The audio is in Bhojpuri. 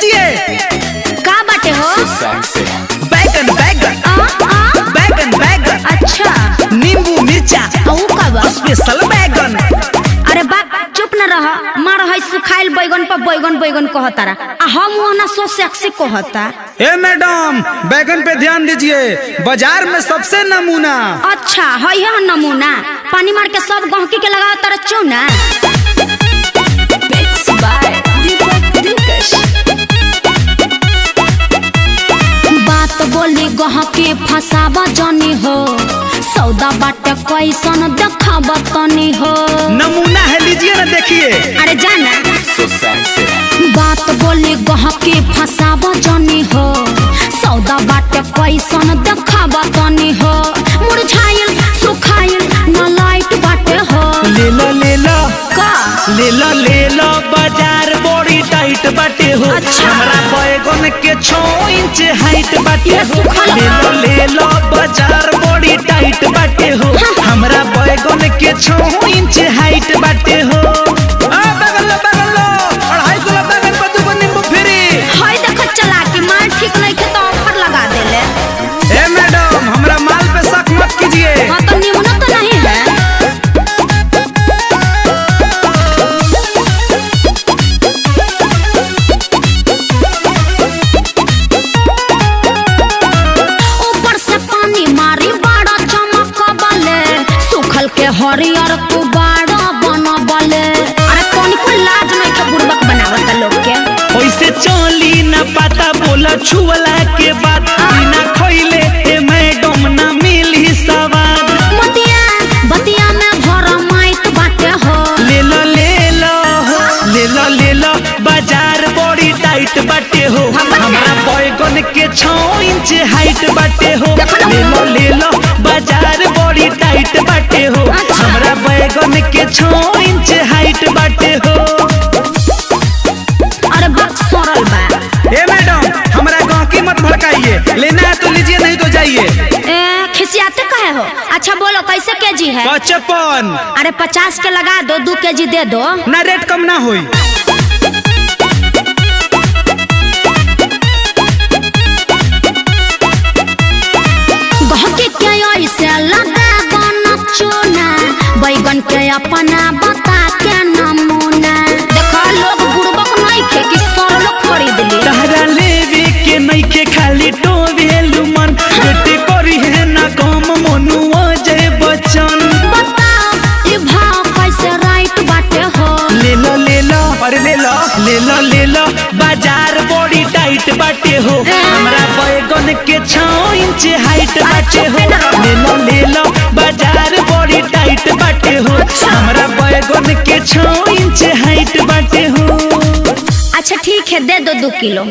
लीजिए। का बाटे हो? बैगन बैगन बैगन बैगन। अच्छा नींबू मिर्चा का बा? स्पेशल बैगन। अरे बाप चुप न रह, मार है सुखाइल बैगन पर बैगन बैगन कहतारा आ हम ओना सो सेक्सी कहता। ए मैडम बैगन पे ध्यान दीजिए, बाजार में सबसे नमूना। अच्छा है नमूना, पानी मार के सब गहकी के लगा तारा चौना। बात बोली गहकी फसावा जानी हो, सौदा बाटे कैसन देखावा तनी हो। नमूना है लीजिए ना देखिए। अरे जाना बात बोली गहकी फसावा जानी हो, सौदा बाटे कैसन देखावा तनी हो। मुरझाइल सुखाइल न लाइट बाटे हो। ले लो का ले लो बाजार बड़ी टाइट बाटे हो। अच्छा। हमरा बैगन के 6 इंच हाइट बाटे ये हो। सुखल बा। ले लो बाजार बड़ी टाइट बाटे हो। हमरा बैगन के 6 इंच हाइट बाटे हो। बैगन लो 2.5 किलो बैगन पर 2 नींबू फ्री। हाय देखो चला कि माल ठीक नहीं के तो ऑफर लगा देले। ए मैडम हमरा माल पे शक मत कीजिए। हाँ तो निमना तो नहीं है। ऊपर से पानी मारी बड़ा चमकबले, सूखल के हरियर तू बड़ा बनबले। अरे कौन को लाज नहीं के बुड़बक बनावत लोग के। ओइसे चली न पता बोला छुअला के बाद बिना खइले ए मैडम ना मिली स्वाद। बतिया में भरा माइट बाटे हो। ले लो बाजार बड़ी टाइट बाटे हो। हमरा बैगन के 6 इंच हाइट बाटे हो। ले लो बाजार बड़ी टाइट बाटे हो। हमरा बैगन के 6 इंच हाइट बाटे हो। अरे बात सरल बा। ए मैडम हमरा गहकी मत भड़काइए, लेना है तो लीजिए नहीं तो जाइए। खिसियाते कहे हो? अच्छा बोलो कैसे केजी है? 55। अरे 50 के लगा दो, 2 केजी दे दो। ना रेट कम ना होई। गहकी के ऐसे लगा बन चूना, बैगन के अपना बता के नमूना। देखो लोग बुड़बक नहीं खे कि सरल खरीद ली। तहरा लेवे के नहीं के खाली टोवेलु मन। बेटे करी है ना कम मनुआ जय बच्चन। बताओ ई भाव कैसे राइट बाटे हो। ले लो अरे ले लो बाजार बड़ी टाइट बाटे हो। हमरा बैगन के 6 इंच हाइट बाटे हो। ले लो बाजार बड़ी टाइट बाटे हो। हमरा बैगन के 6 इंच हाइट बाटे हो। अच्छा ठीक है दे दो 2 किलो।